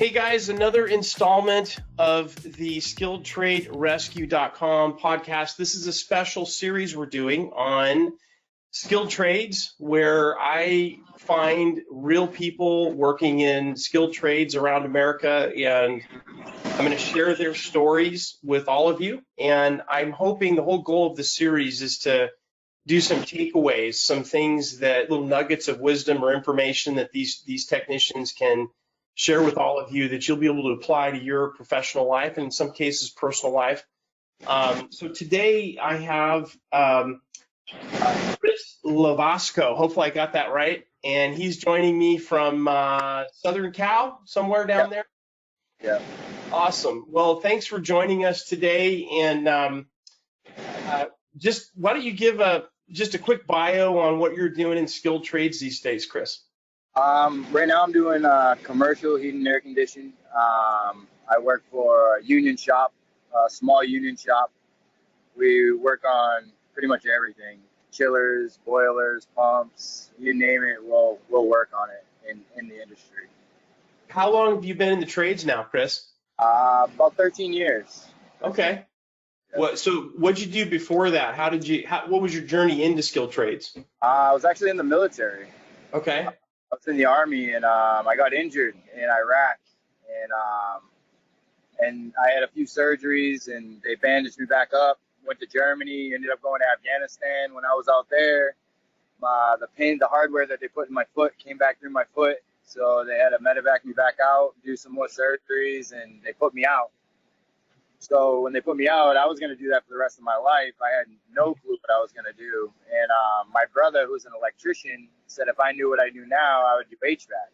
Hey guys, another installment of the skilledtraderescue.com podcast. This is a special series we're doing on skilled trades where I find real people working in skilled trades around America, and I'm going to share their stories with all of you. And I'm hoping the whole goal of the series is to do some takeaways, some things that little nuggets of wisdom or information that these technicians can share with all of you that you'll be able to apply to your professional life and in some cases personal life. So today I have Chris Lovasco. Hopefully I got that right. And he's joining me from Southern Cal, somewhere down there. Yeah. Awesome. Well, thanks for joining us today. And just why don't you give just a quick bio on what you're doing in skilled trades these days, Chris? Right now I'm doing commercial heating and air conditioning. I work for a union shop, a small union shop. We work on pretty much everything: chillers, boilers, pumps, you name it. We'll work on it in the industry. How long have you been in the trades now, Chris? About 13 years. Okay. Yeah. So what'd you do before that? What was your journey into skilled trades? I was actually in the military. Okay. I was in the Army, and I got injured in Iraq, and I had a few surgeries, and they bandaged me back up. Went to Germany, ended up going to Afghanistan. When I was out there, the hardware that they put in my foot came back through my foot, so they had to medevac me back out, do some more surgeries, and they put me out. So when they put me out, I was going to do that for the rest of my life. I had no clue what I was going to do. And my brother, who's an electrician, said if I knew what I knew now, I would do HVAC.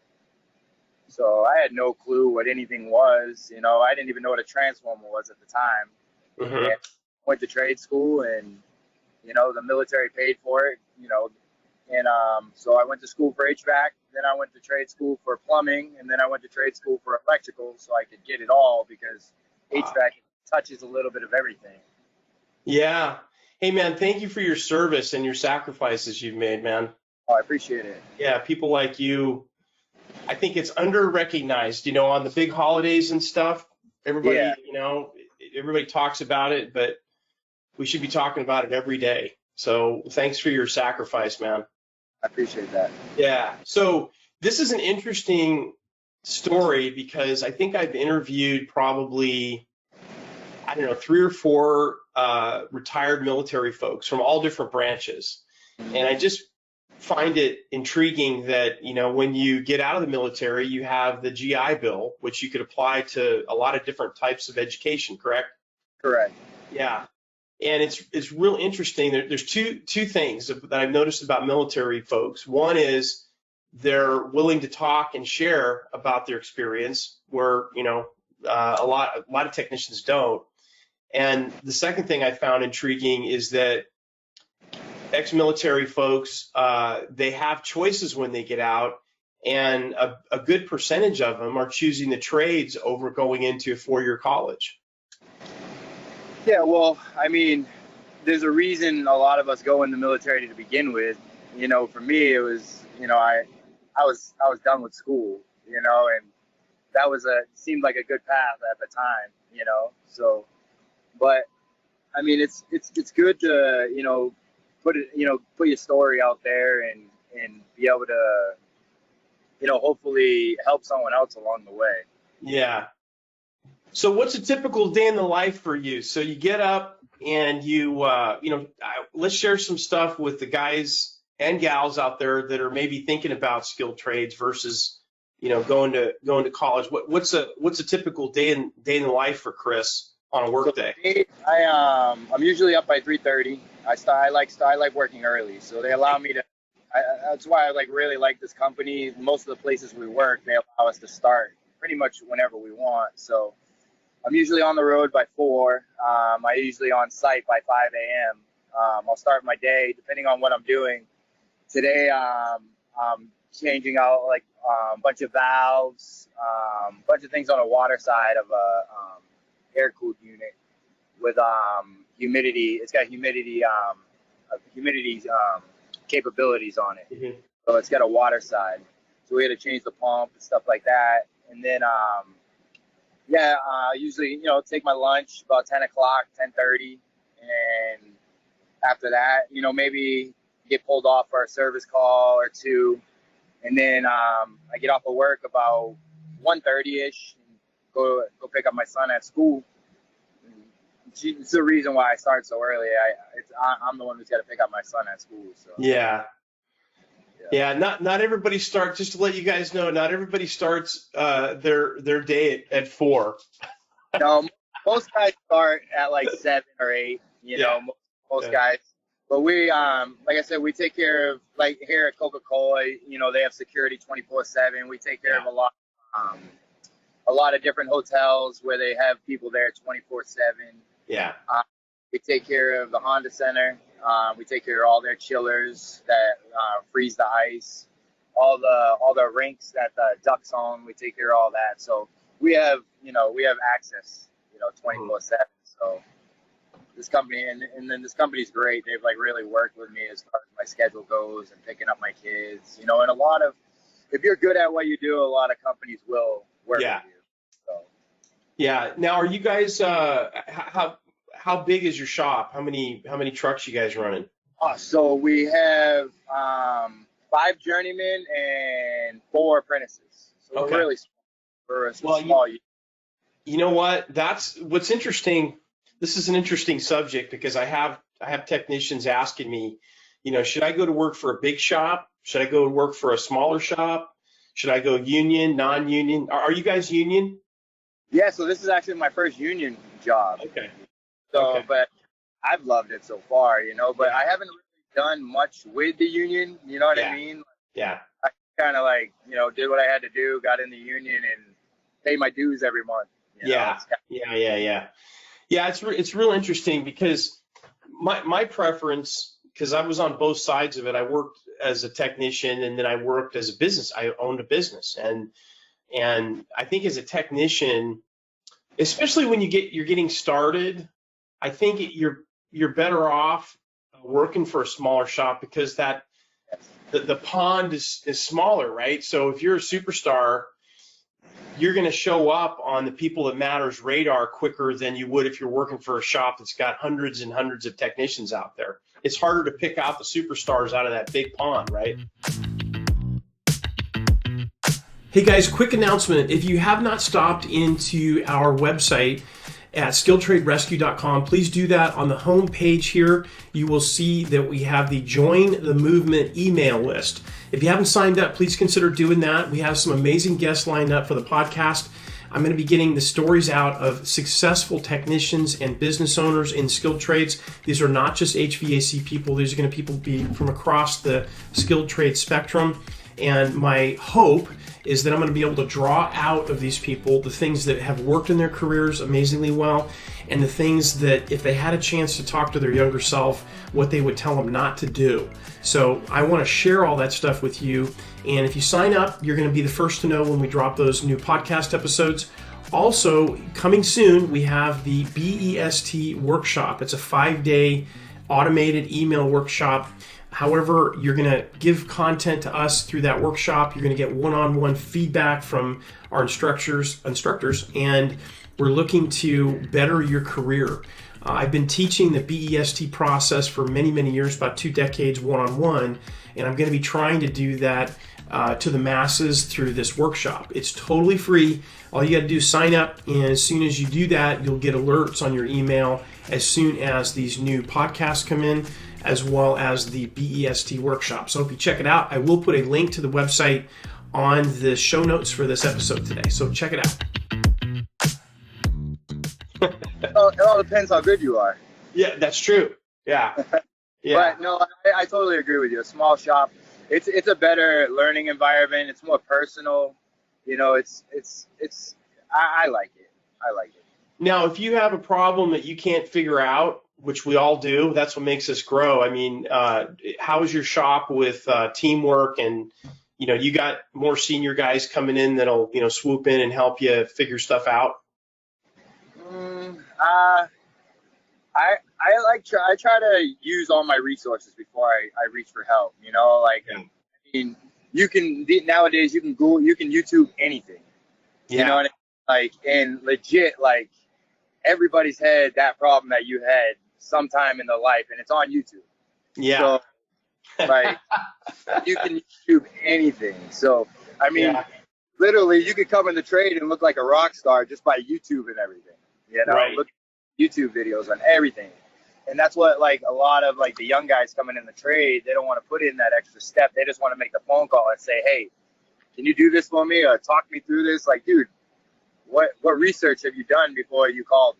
So I had no clue what anything was. You know, I didn't even know what a transformer was at the time. Mm-hmm. And went to trade school, and, you know, the military paid for it, you know. And so I went to school for HVAC. Then I went to trade school for plumbing. And then I went to trade school for electrical so I could get it all, because HVAC touches a little bit of everything. Yeah. Hey, man, thank you for your service and your sacrifices you've made, man. Oh, I appreciate it. Yeah, people like you, I think it's under-recognized, you know, on the big holidays and stuff. Everybody, you know, everybody talks about it, but we should be talking about it every day. So thanks for your sacrifice, man. I appreciate that. Yeah. So this is an interesting story because I think I've interviewed probably, I don't know, 3 or 4 retired military folks from all different branches. And I just find it intriguing that, you know, when you get out of the military, you have the GI Bill, which you could apply to a lot of different types of education, correct? Correct. Yeah. And it's real interesting. There's two things that I've noticed about military folks. One is they're willing to talk and share about their experience, where, you know, a lot of technicians don't. And the second thing I found intriguing is that ex-military folks, they have choices when they get out, and a good percentage of them are choosing the trades over going into a 4-year college. Yeah, well, I mean, there's a reason a lot of us go in the military to begin with. You know, for me, it was, you know, I was done with school, you know, and that seemed like a good path at the time, you know. So, but I mean, it's good to, you know, put your story out there and be able to, you know, hopefully help someone else along the way. Yeah. So what's a typical day in the life for you? So you get up and you know, let's share some stuff with the guys and gals out there that are maybe thinking about skilled trades versus, you know, going to college. What's a typical day in the life for Chris on a work day? I'm usually up by 3:30. I like working early, so they allow me to. That's why I really like this company. Most of the places we work, they allow us to start pretty much whenever we want. So I'm usually on the road by 4. I'm usually on site by 5 a.m. I'll start my day depending on what I'm doing. Today, I'm changing out a bunch of valves, a bunch of things on the water side of a air-cooled unit with humidity. It's got humidity capabilities on it. Mm-hmm. So it's got a water side. So we had to change the pump and stuff like that. And then Yeah, usually, take my lunch about 10 o'clock, 10:30. And after that, maybe get pulled off for a service call or two. And then I get off of work about 1:30-ish, go pick up my son at school. It's the reason why I start so early. I'm the one who's got to pick up my son at school. So yeah. Not everybody starts. Just to let you guys know, not everybody starts their day at 4. No, most guys start at like 7 or 8. Most guys. But we, like I said, we take care of, like here at Coca-Cola, they have security 24/7. We take care of a lot of different hotels where they have people there 24/7. Yeah. We take care of the Honda Center. We take care of all their chillers that freeze the ice, all the rinks that the Ducks own. We take care of all that. So we have access, 24/7. So this company, and then this company's great. They've like really worked with me as far as my schedule goes and picking up my kids, and a lot of, if you're good at what you do, a lot of companies will work with you. So. Yeah. Now, are you guys, how big is your shop? How many trucks you guys running? So we have 5 journeymen and 4 apprentices. So we're really small. We're a small. You know what? That's what's interesting. This is an interesting subject because I have technicians asking me, should I go to work for a big shop? Should I go to work for a smaller shop? Should I go union, non-union? Are you guys union? Yeah, so this is actually my first union job. Okay. So, but I've loved it so far, but I haven't really done much with the union, you know what I mean? Yeah. I kind of like, did what I had to do, got in the union and pay my dues every month. Yeah, it's real interesting because my preference, because I was on both sides of it. I worked as a technician and then I worked as a business. I owned a business, and I think as a technician, especially when you're getting started, I think you're better off working for a smaller shop because the pond is smaller, right? So if you're a superstar, you're going to show up on the people that matters radar quicker than you would if you're working for a shop that's got hundreds and hundreds of technicians out there. It's harder to pick out the superstars out of that big pond, right? Hey guys, quick announcement. If you have not stopped into our website at skilledtraderescue.com, please do that. On the home page here, you will see that we have the Join the Movement email list. If you haven't signed up, please consider doing that. We have some amazing guests lined up for the podcast. I'm going to be getting the stories out of successful technicians and business owners in skilled trades. These are not just HVAC people. These are going to be from across the skilled trade spectrum. And my hope is that I'm going to be able to draw out of these people the things that have worked in their careers amazingly well, and the things that if they had a chance to talk to their younger self, what they would tell them not to do. So I want to share all that stuff with you. And if you sign up, you're going to be the first to know when we drop those new podcast episodes. Also, coming soon, we have the BEST workshop. It's a 5-day automated email workshop. However, you're going to give content to us through that workshop. You're going to get one-on-one feedback from our instructors, and we're looking to better your career. I've been teaching the BEST process for many, many years, about 2 decades, one-on-one, and I'm going to be trying to do that to the masses through this workshop. It's totally free. All you got to do is sign up, and as soon as you do that, you'll get alerts on your email as soon as these new podcasts come in, as well as the BEST workshop. So if you check it out, I will put a link to the website on the show notes for this episode today. So check it out. It all depends how good you are. Yeah, that's true. Yeah. But no, I totally agree with you. A small shop, it's a better learning environment. It's more personal. I like it. I like it. Now, if you have a problem that you can't figure out, which we all do, that's what makes us grow. I mean, how is your shop with teamwork? And, you got more senior guys coming in that'll, swoop in and help you figure stuff out? I try to use all my resources before I reach for help. I mean, nowadays you can Google, you can YouTube anything. Yeah. You know what I mean? like, and legit, like, everybody's had that problem that you had sometime in their life, and it's on YouTube. Yeah. So, like, you can YouTube anything. So, I mean, Yeah. literally, you could come in the trade and look like a rock star just by YouTube and everything. You know, Right. look at YouTube videos on everything. And that's what, like, a lot of, like, the young guys coming in the trade, they don't want to put in that extra step. They just want to make the phone call and say, hey, can you do this for me or talk me through this? Like, dude, what research have you done before you called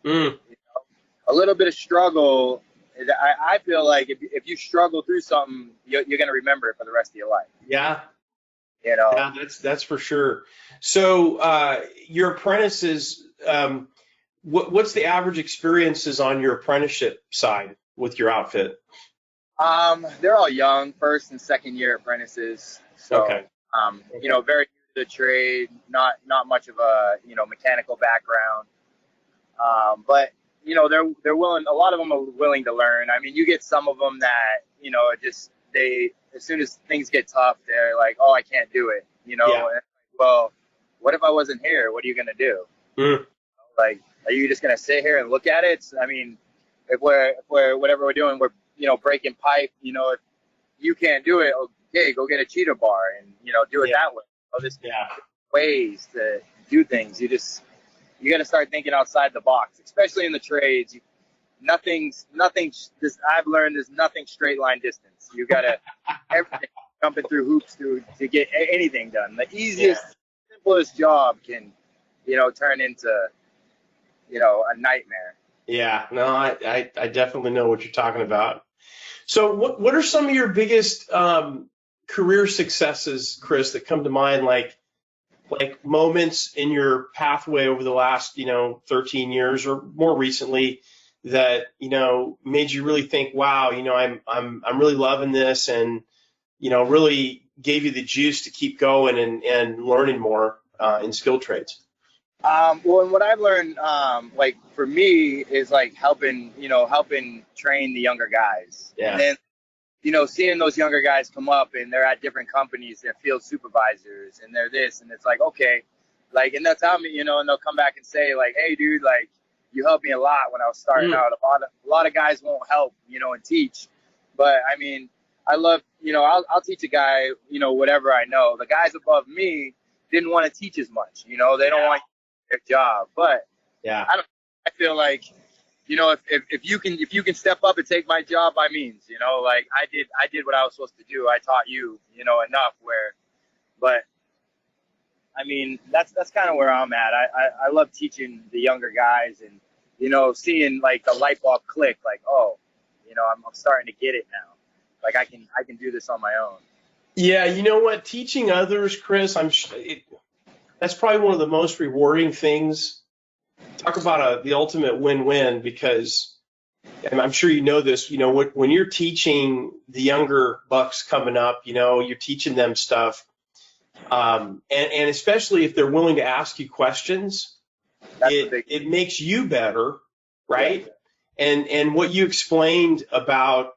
me? Mm. You know, a little bit of struggle. I feel like if you struggle through something, you're going to remember it for the rest of your life. Yeah. You know? Yeah, that's for sure. So your apprentices, what's the average experiences on your apprenticeship side with your outfit? They're all young, first and second year apprentices. So, Okay. you know, very new to the trade, not much of a, you know, mechanical background. But, you know, they're willing, a lot of them are willing to learn. I mean, you get some of them that, you know, as soon as things get tough, they're like, oh, I can't do it. You know, Yeah. and, well, what if I wasn't here? What are you going to do? Mm. Like, are you just going to sit here and look at it? I mean, if we're whatever we're doing, we're, you know, breaking pipe, you know, if you can't do it, okay, go get a cheater bar and, you know, do it that way. You know, there's ways to do things. You got to start thinking outside the box, especially in the trades. I've learned there's nothing straight line distance. You got to everything jumping through hoops to get anything done. The easiest, simplest job can, you know, turn into, you know, a nightmare. Yeah, no, I definitely know what you're talking about. So what are some of your biggest career successes, Chris, that come to mind, like moments in your pathway over the last, you know, 13 years or more recently that, you know, made you really think, wow, you know, I'm really loving this, and, you know, really gave you the juice to keep going and learning more in skilled trades? Well, and what I've learned, like for me, is like helping train the younger guys. Yeah. And then, you know, seeing those younger guys come up and they're at different companies, they're field supervisors and they're this, and it's like, okay, like, and they'll tell me, you know, and they'll come back and say like, hey, dude, like, you helped me a lot when I was starting out. A lot of guys won't help, you know, and teach, but I mean, I love, you know, I'll teach a guy, you know, whatever I know. The guys above me didn't want to teach as much, you know, they don't want their job, but I feel like, you know, if you can step up and take my job, by means, you know, like I did what I was supposed to do. I taught you, you know, enough but I mean, that's kind of where I'm at. I love teaching the younger guys and, you know, seeing like the light bulb click, like, oh, you know, I'm starting to get it now. Like I can do this on my own. Yeah, you know what? Teaching others, Chris, that's probably one of the most rewarding things. Talk about the ultimate win-win, because, and I'm sure you know this, you know, when you're teaching the younger bucks coming up, you know, you're teaching them stuff, and especially if they're willing to ask you questions, it makes you better, right? Yeah. And what you explained about,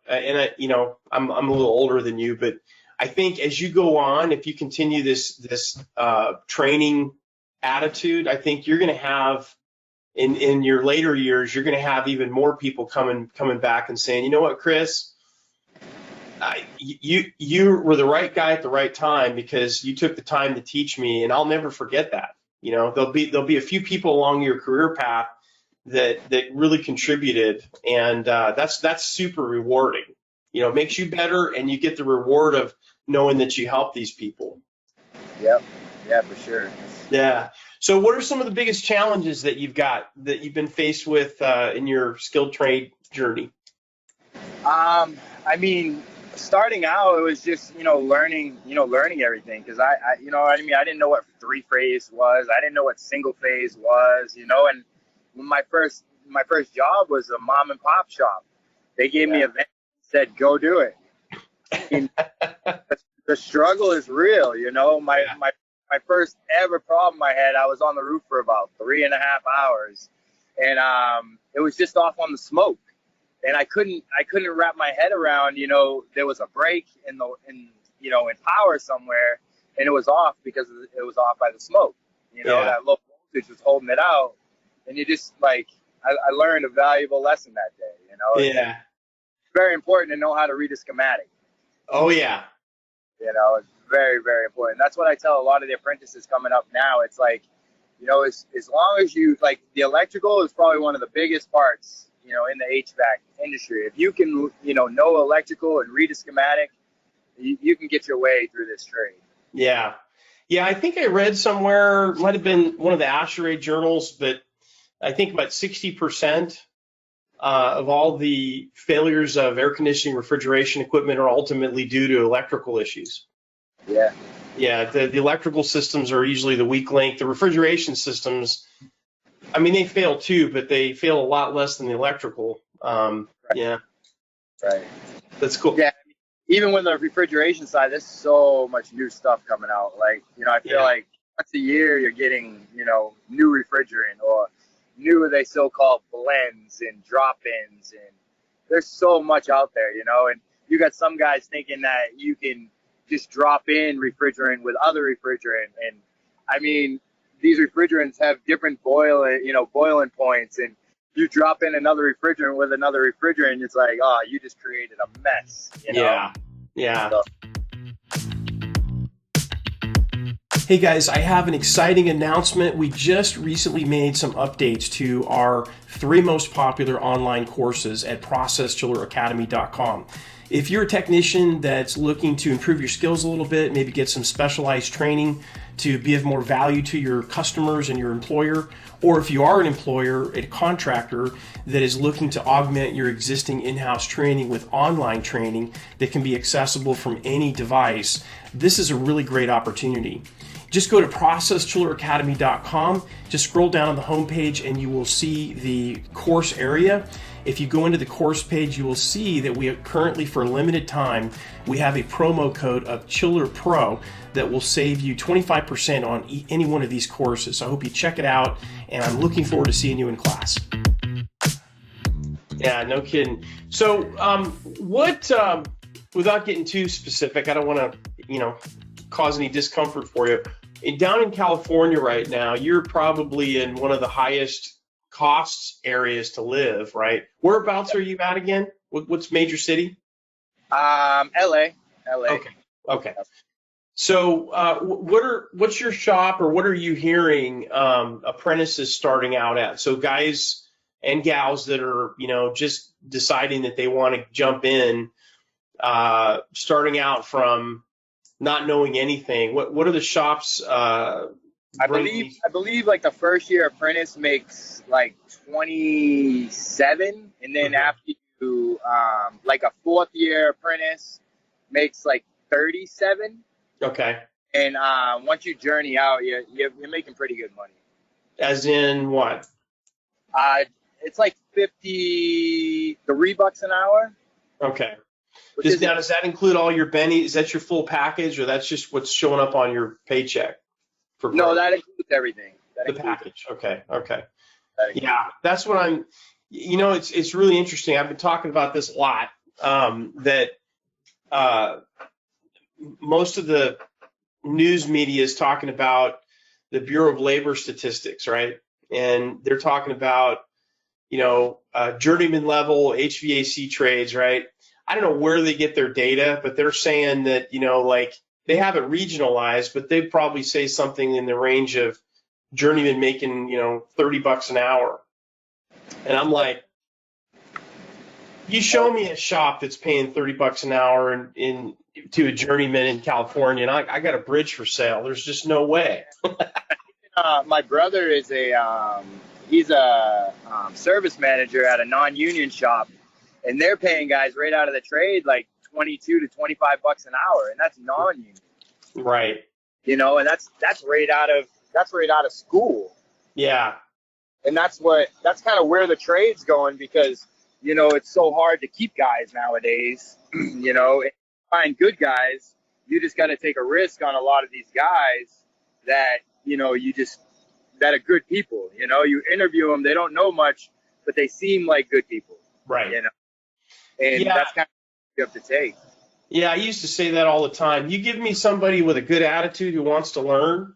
you know, I'm a little older than you, but I think as you go on, if you continue this training attitude, I think you're going to have in your later years, you're going to have even more people coming back and saying, you know what, Chris, you were the right guy at the right time because you took the time to teach me, and I'll never forget that. You know, there'll be a few people along your career path that really contributed, and that's super rewarding. You know, it makes you better, and you get the reward of knowing that you help these people. Yep. Yeah, for sure. Yeah. So what are some of the biggest challenges that you've been faced with in your skilled trade journey? I mean, starting out, it was just, you know, learning everything. Cause I didn't know what 3-phase was. I didn't know what single phase was, you know, and my first job was a mom and pop shop. They gave me a van and said, go do it. I mean, the struggle is real, you know. My first ever problem I had, I was on the roof for about 3.5 hours, and it was just off on the smoke, and I couldn't wrap my head around, you know, there was a break in power somewhere, and it was off because it was off by the smoke, you know, that low voltage was holding it out, and you just like I learned a valuable lesson that day. You know, Yeah. It's very important to know how to read a schematic. Oh yeah. You know, it's very, very important. That's what I tell a lot of the apprentices coming up now. It's like, you know, as long as you like, the electrical is probably one of the biggest parts, you know, in the HVAC industry. If you can, you know electrical and read a schematic, you can get your way through this trade. Yeah. Yeah, I think I read somewhere, might have been one of the ASHRAE journals, but I think about 60% of all the failures of air conditioning, refrigeration equipment are ultimately due to electrical issues. Yeah. Yeah, the electrical systems are usually the weak link. The refrigeration systems, I mean, they fail too, but they fail a lot less than the electrical. Right. Yeah. Right. That's cool. Yeah. Even with the refrigeration side, there's so much new stuff coming out. Like, you know, I feel like once a year you're getting, you know, new refrigerant or new, they so-called blends and drop-ins. And there's so much out there, you know, and you got some guys thinking that you can just drop in refrigerant with other refrigerant. And I mean, these refrigerants have different boiling points, and you drop in another refrigerant with another refrigerant, it's like, oh, you just created a mess. You know? Yeah. Yeah. So. Hey guys, I have an exciting announcement. We just recently made some updates to our 3 most popular online courses at processchilleracademy.com. If you're a technician that's looking to improve your skills a little bit, maybe get some specialized training to give more value to your customers and your employer, or if you are an employer, a contractor that is looking to augment your existing in-house training with online training that can be accessible from any device, this is a really great opportunity. Just go to processchilleracademy.com, just scroll down on the homepage and you will see the course area. If you go into the course page, you will see that we are currently, for a limited time, we have a promo code of Chiller Pro that will save you 25% on any one of these courses. So I hope you check it out, and I'm looking forward to seeing you in class. Yeah, no kidding. So without getting too specific, I don't want to, cause any discomfort for you. Down in California right now, you're probably in one of the highest costs areas to live, right? Whereabouts are you at again? What's major city? LA. Okay. So what's your shop, or what are you hearing apprentices starting out at? So guys and gals that are, just deciding that they want to jump in, starting out from not knowing anything. What are the shops? I believe like the first year apprentice makes like 27, and then after you like a 4th year apprentice makes like 37. Okay. And once you journey out, you're making pretty good money. As in what? It's like $53 an hour. Okay. Does that include all your bennies? Is that your full package, or that's just what's showing up on your paycheck? No, that includes everything. The package. Okay. Yeah, that's what I'm. It's really interesting. I've been talking about this a lot. That most of the news media is talking about the Bureau of Labor statistics, right? And they're talking about journeyman level HVAC trades, right? I don't know where they get their data, but they're saying that, like they have it regionalized, but they probably say something in the range of journeyman making, $30 an hour. And I'm like, you show me a shop that's paying $30 an hour to a journeyman in California, and I got a bridge for sale. There's just no way. My brother is he's a service manager at a non-union shop. And they're paying guys right out of the trade like $22 to $25 an hour, and that's non-union. Right. And that's right out of school. Yeah. And that's kind of where the trade's going, because it's so hard to keep guys nowadays. Find good guys. You just got to take a risk on a lot of these guys that that are good people. You interview them, they don't know much, but they seem like good people. Right. And that's kind of what you have to take. Yeah, I used to say that all the time. You give me somebody with a good attitude who wants to learn,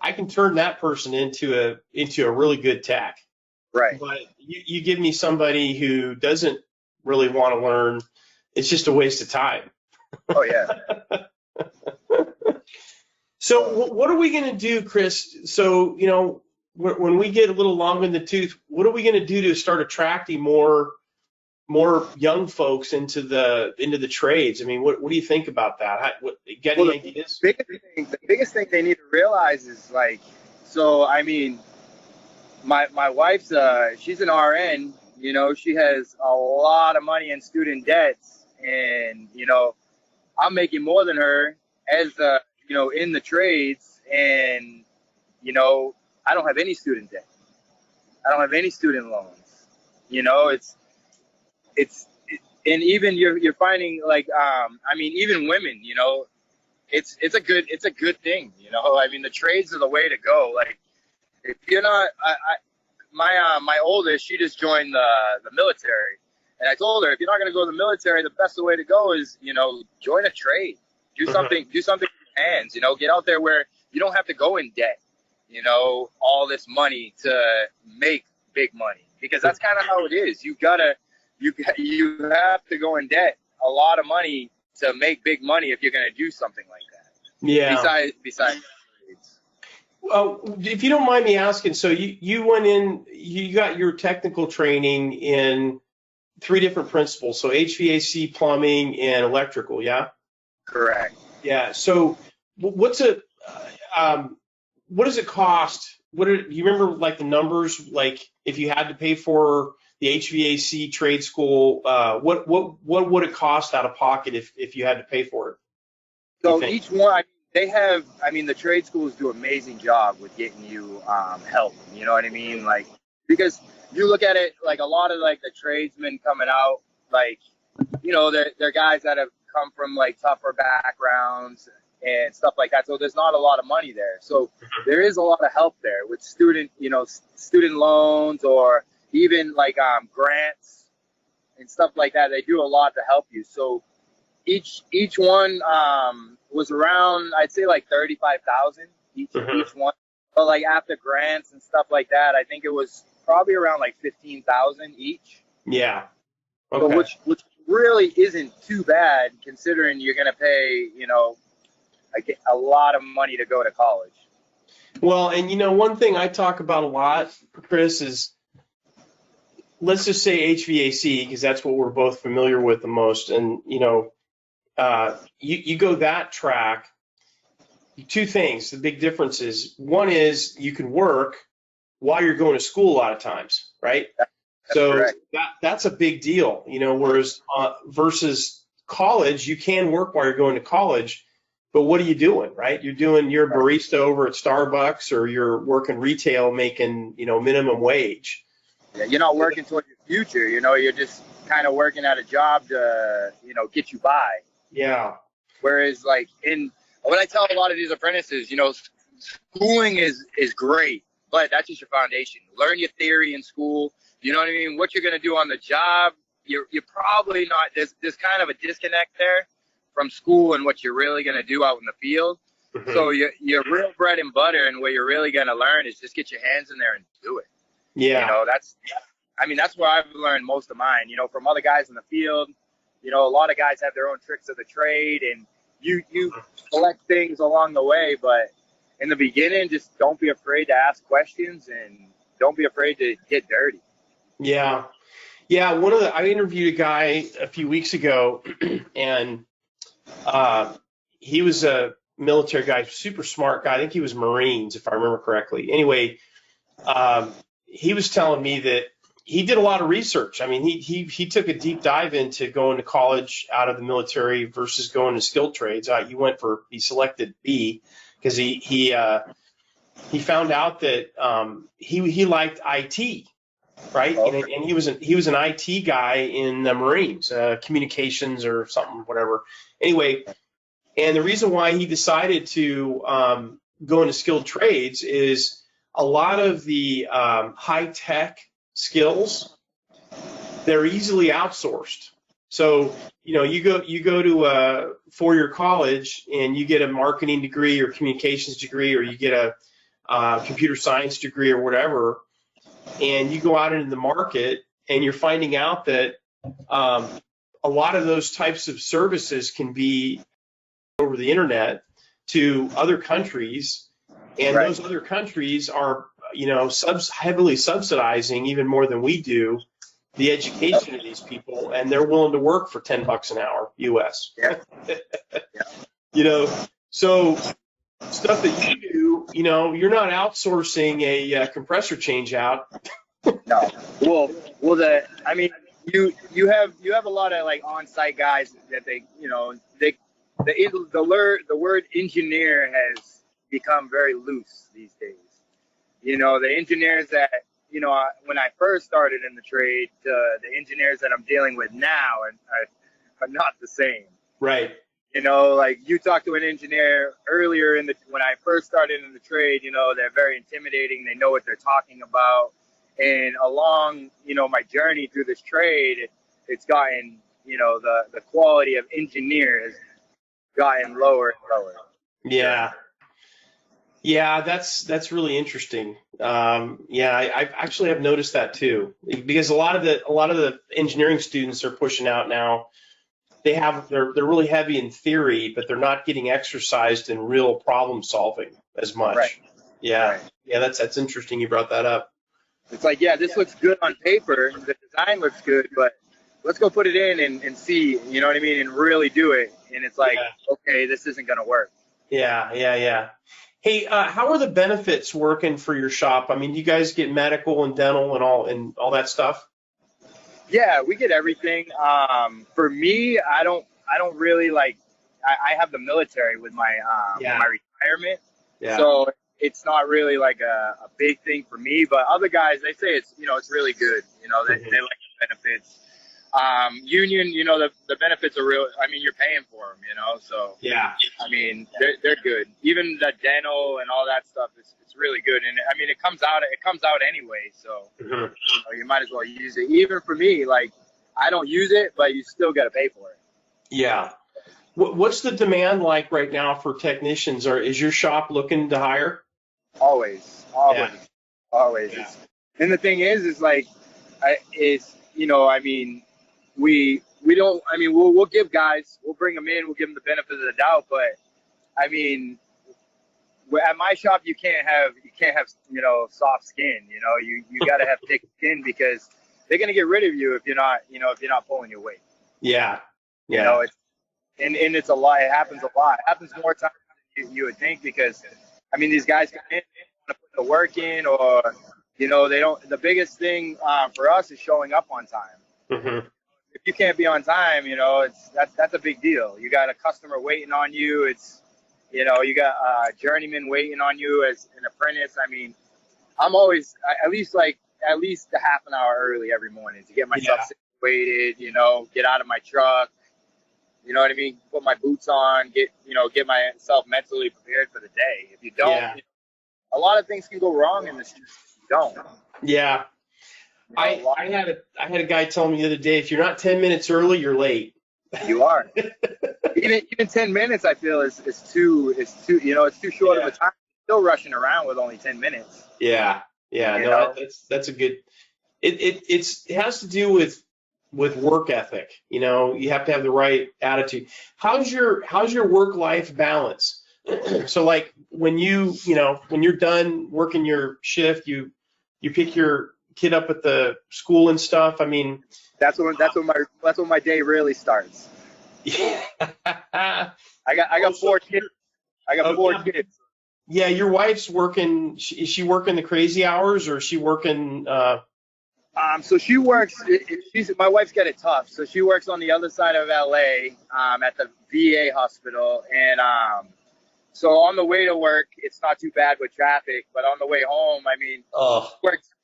I can turn that person into a really good tech. Right. But you give me somebody who doesn't really want to learn, it's just a waste of time. Oh yeah. So what are we going to do, Chris? So, when we get a little long in the tooth, what are we going to do to start attracting more young folks into the trades? I mean, what do you think about that? Get any ideas? The biggest thing they need to realize is like, so I mean, my wife's she's an RN. She has a lot of money in student debts, and I'm making more than her as in the trades, and I don't have any student debt. I don't have any student loans. And even you're finding like I mean, even women, it's a good thing. I mean, the trades are the way to go. Like, if you're not, my oldest, she just joined the military, and I told her, if you're not going to go to the military, the best way to go is join a trade, do something with your hands. Get out there where you don't have to go in debt. All this money to make big money, because that's kind of how it is. You have to go in debt a lot of money to make big money if you're going to do something like that. Yeah. Besides trades. Well, if you don't mind me asking, so you went in, you got your technical training in 3 different principles. So HVAC, plumbing, and electrical. Yeah. Correct. Yeah. So what does it cost? Do you remember like the numbers? Like if you had to pay for the HVAC trade school, what would it cost out of pocket if you had to pay for it? So each one, the trade schools do an amazing job with getting you help. You know what I mean? Like, because you look at it, like a lot of like the tradesmen coming out, like, they're guys that have come from like tougher backgrounds and stuff like that. So there's not a lot of money there. So there is a lot of help there with student loans, or even like grants and stuff like that. They do a lot to help you. So each one was around, I'd say like 35,000 each one. But like after grants and stuff like that, I think it was probably around like 15,000 each. Yeah. Okay. So which really isn't too bad, considering you're gonna pay a lot of money to go to college. Well, and one thing I talk about a lot, Chris, is, let's just say HVAC, because that's what we're both familiar with the most. And you go that track. 2 things. The big difference is, one is you can work while you're going to school a lot of times, right? So correct. That's a big deal, whereas versus college, you can work while you're going to college, but what are you doing, right? You're a barista over at Starbucks, or you're working retail making, minimum wage. Yeah, you're not working towards your future, you're just kind of working at a job to, get you by. Yeah. Whereas like when I tell a lot of these apprentices, schooling is great, but that's just your foundation. Learn your theory in school. You know what I mean? What you're going to do on the job, you're probably not, there's kind of a disconnect there from school and what you're really going to do out in the field. So your real bread and butter and what you're really going to learn is just get your hands in there and do it. Yeah. That's where I've learned most of mine, from other guys in the field. A lot of guys have their own tricks of the trade, and you collect things along the way, but in the beginning, just don't be afraid to ask questions, and don't be afraid to get dirty. Yeah. Yeah. I interviewed a guy a few weeks ago, and he was a military guy, super smart guy. I think he was Marines, if I remember correctly. Anyway, he was telling me that he did a lot of research. I mean, he took a deep dive into going to college out of the military versus going to skilled trades. He selected B because he found out that he liked IT, right? Okay. And he was an IT guy in the Marines, communications or something, whatever. Anyway, and the reason why he decided to go into skilled trades is a lot of the high tech skills, they're easily outsourced. So, you go to a 4-year college and you get a marketing degree or communications degree, or you get computer science degree or whatever, and you go out into the market and you're finding out that a lot of those types of services can be over the internet to other countries, and Right. those other countries are, heavily subsidizing even more than we do the education of these people, and they're willing to work for $10 an hour US. Yeah. So stuff that you do, you're not outsourcing a compressor change out. No. Well, I mean, you have a lot of like on-site guys that the word engineer has become very loose these days. The engineers that, when I first started in the trade, the engineers that I'm dealing with now are not the same. Right. Like you talk to an engineer earlier when I first started in the trade, they're very intimidating. They know what they're talking about. And along, my journey through this trade, it's gotten, the quality of engineers gotten lower and lower. Yeah. Yeah, that's really interesting. I actually have noticed that too, because a lot of the engineering students are pushing out now. They're really heavy in theory, but they're not getting exercised in real problem solving as much. Right. Yeah. Right. Yeah, that's interesting you brought that up. It's like, yeah, this looks good on paper. The design looks good, but let's go put it in and see, you know what I mean, and really do it. And it's like, okay, this isn't going to work. Yeah. Hey, how are the benefits working for your shop? I mean, do you guys get medical and dental and all that stuff? Yeah, we get everything. For me, I don't really like. I have the military with my my retirement, so it's not really like a big thing for me. But other guys, they say it's really good. They like the benefits. Union, the benefits are real. I mean, you're paying for them, so yeah. I mean, they're good. Even the dental and all that stuff it's really good. And I mean, it comes out anyway, so you might as well use it. Even for me, like I don't use it, but you still got to pay for it. Yeah. What's the demand like right now for technicians? Is your shop looking to hire? Always. Yeah. And the thing is like, I mean. We don't. I mean, we'll give guys. We'll bring them in. We'll give them the benefit of the doubt. But I mean, at my shop, you can't have soft skin. You got to have thick skin because they're gonna get rid of you if you're not pulling your weight. Yeah. And it's a lot. It happens a lot. It happens more times than you would think because I mean, these guys come in, they want to put the work in, or they don't. The biggest thing for us is showing up on time. Mm-hmm. If you can't be on time, that's a big deal. You got a customer waiting on you. You got a journeyman waiting on you as an apprentice. I mean, I'm always at least a half an hour early every morning to get myself situated. Get out of my truck. You know what I mean? Put my boots on. Get myself mentally prepared for the day. If you don't, a lot of things can go wrong in this. If you don't. Yeah. I had a guy tell me the other day, if you're not 10 minutes early, you're late. You are. even 10 minutes, I feel is too short of a time. Still rushing around with only 10 minutes. Yeah. No, that's a good. It has to do with work ethic. You have to have the right attitude. How's your work-life balance? So like when you're done working your shift, you pick your kid up at the school and stuff. I mean, that's when my day really starts. Yeah. I got 4 kids. I got 4 kids. Yeah, your wife's working. Is she working the crazy hours, or is she working? So she works. My wife's got it tough. So she works on the other side of LA, at the VA hospital, and so on the way to work, it's not too bad with traffic. But on the way home, I mean,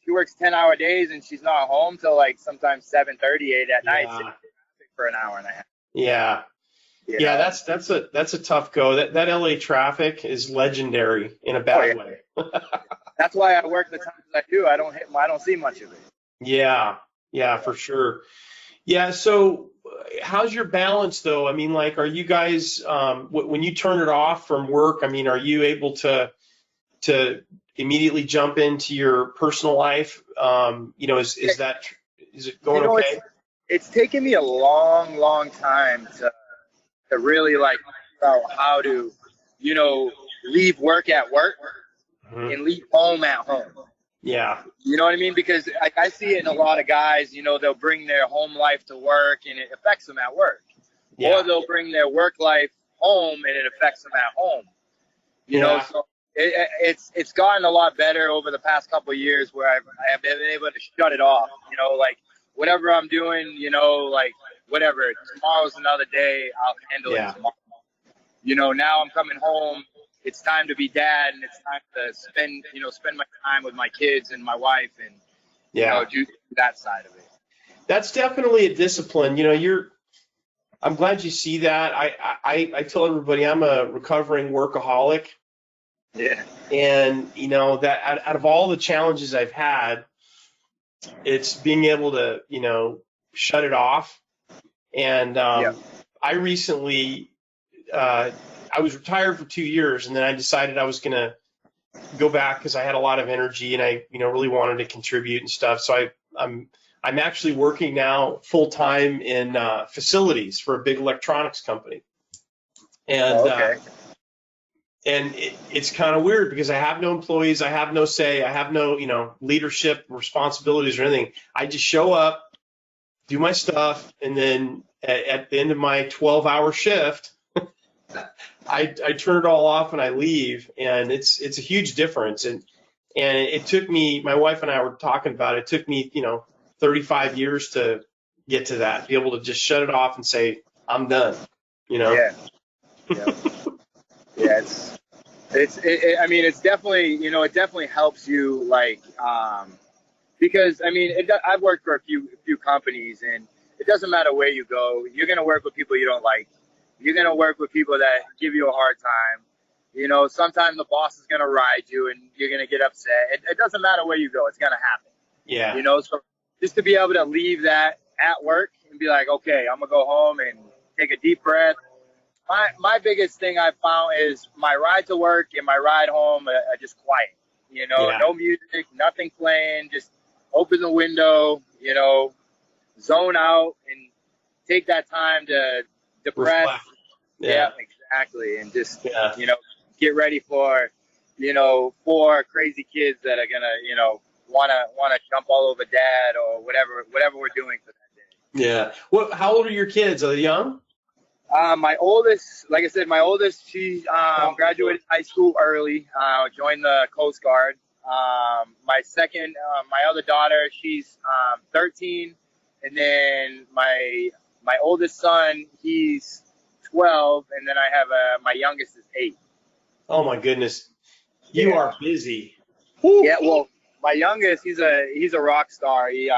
she works 10-hour days, and she's not home till like sometimes 7:30, 8 at night, sitting for an hour and a half. Yeah. Yeah, that's a tough go. That LA traffic is legendary in a bad way. That's why I work the times I do. I don't see much of it. Yeah, for sure. Yeah, so how's your balance though? I mean, like, are you guys when you turn it off from work? I mean, are you able to immediately jump into your personal life? Is it going okay? It's taken me a long time to really like figure out how to, leave work at work and leave home at home. Yeah. You know what I mean? Because I see it in a lot of guys, they'll bring their home life to work and it affects them at work. Yeah. Or they'll bring their work life home and it affects them at home. So it's gotten a lot better over the past couple of years where I have been able to shut it off. Like whatever I'm doing, like whatever, tomorrow's another day, I'll handle it tomorrow. Now I'm coming home. It's time to be dad, and it's time to spend my time with my kids and my wife, and do that side of it. That's definitely a discipline. I'm glad you see that. I tell everybody I'm a recovering workaholic. Yeah. And that out of all the challenges I've had, it's being able to shut it off. And I recently I was retired for 2 years, and then I decided I was going to go back because I had a lot of energy and I, really wanted to contribute and stuff. So I'm actually working now full time in facilities for a big electronics company. And it's kind of weird because I have no employees, I have no say, I have no leadership responsibilities or anything. I just show up, do my stuff, and then at the end of my 12-hour shift, I turn it all off and I leave, and it's a huge difference. And it took me, my wife and I were talking about it, it took me 35 years to get to that, be able to just shut it off and say I'm done. Yeah. It's definitely it definitely helps you because I've worked for a few companies, and it doesn't matter where you go, you're gonna work with people you don't like. You're going to work with people that give you a hard time. Sometimes the boss is going to ride you and you're going to get upset. It doesn't matter where you go. It's going to happen. Yeah. So just to be able to leave that at work and be like, okay, I'm going to go home and take a deep breath. My biggest thing I've found is my ride to work and my ride home are just quiet. No music, nothing playing, just open the window, zone out and take that time to depress. Yeah, exactly. And just, get ready for, 4 crazy kids that are going to, want to jump all over dad or whatever we're doing for that day. Yeah. How old are your kids? Are they young? My oldest, like I said, she graduated high school early, joined the Coast Guard. My second, my other daughter, she's 13. And then my oldest son, he's 12, and then I have my youngest is 8. Oh my goodness, you are busy. Yeah, well, my youngest, he's a rock star. He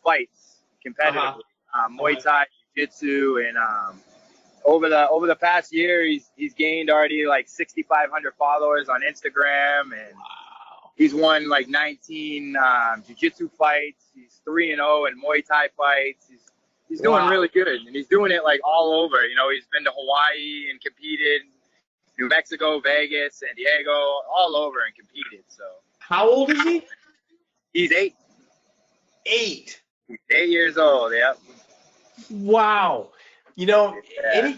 fights competitively, Muay Thai, Jiu-Jitsu, and over the past year, he's gained already like 6,500 followers on Instagram, and he's won like 19 Jiu-Jitsu fights. He's 3-0 in Muay Thai fights. He's doing really good, and he's doing it like all over. He's been to Hawaii and competed, New Mexico, Vegas, San Diego, all over and competed. So. How old is he? He's 8. 8. He's 8 years old. Yep. Wow. Any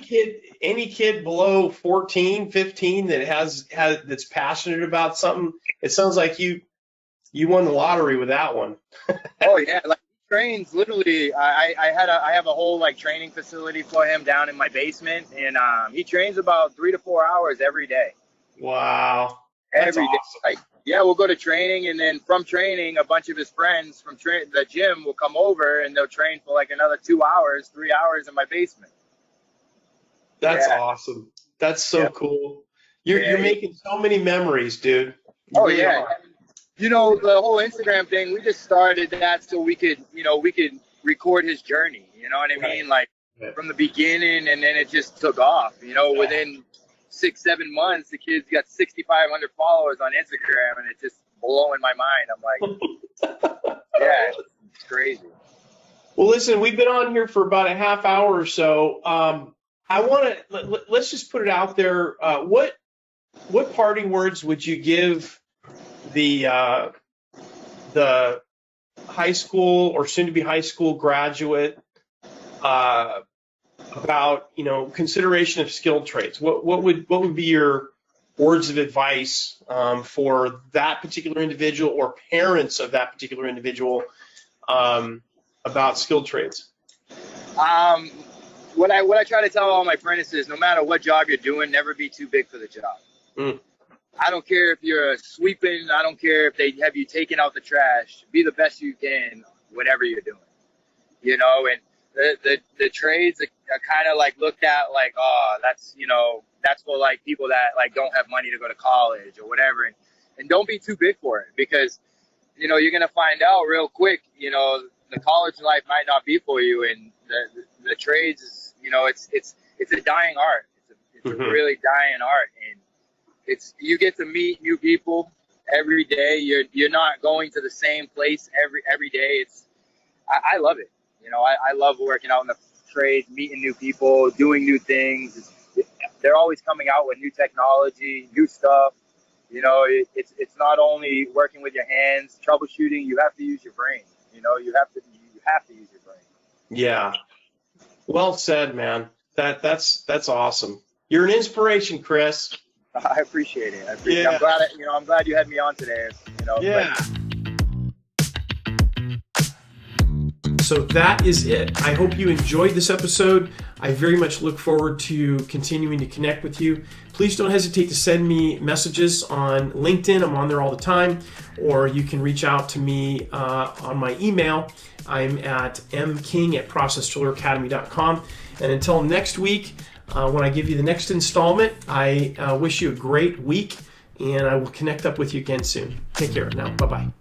kid below 14, 15 that that's passionate about something, it sounds like you won the lottery with that one. Oh yeah, like he trains literally. I have a whole like training facility for him down in my basement, and he trains about 3 to 4 hours every day. Wow. That's every day. awesome. We'll go to training, and then from training, a bunch of his friends from the gym will come over, and they'll train for like another 2 hours, 3 hours in my basement. That's awesome. That's so cool. You're making so many memories, dude. You really are. The whole Instagram thing, we just started that so we could record his journey. You know what I mean? Like from the beginning, and then it just took off. Within 6-7 months, the kid's got 6,500 followers on Instagram, and it's just blowing my mind. I'm like, it's crazy. Well, listen, we've been on here for about a half hour or so. I want to let's just put it out there. what parting words would you give the high school or soon to be high school graduate about, consideration of skilled trades? What would be your words of advice for that particular individual or parents of that particular individual about skilled trades? What I try to tell all my apprentices, no matter what job you're doing, never be too big for the job. I don't care if you're sweeping. I don't care if they have you taking out the trash. Be the best you can, whatever you're doing. And the trades are kind of like looked at like, oh, that's for like people that like don't have money to go to college or whatever. And don't be too big for it, because you're gonna find out real quick. The college life might not be for you, and the trades is, it's a dying art. It's a really dying art, and you get to meet new people every day. You're not going to the same place every day. I love it. I love working out in the trades, meeting new people, doing new things. They're always coming out with new technology, new stuff. It's not only working with your hands, troubleshooting. You have to use your brain. You have to use your brain. Yeah. Well said, man. That's awesome. You're an inspiration, Chris. I appreciate it. I'm glad. I'm glad you had me on today. Yeah. So that is it. I hope you enjoyed this episode. I very much look forward to continuing to connect with you. Please don't hesitate to send me messages on LinkedIn. I'm on there all the time. Or you can reach out to me on my email. I'm at mking@processdrilleracademy.com. And until next week, when I give you the next installment, I wish you a great week, and I will connect up with you again soon. Take care now. Bye-bye.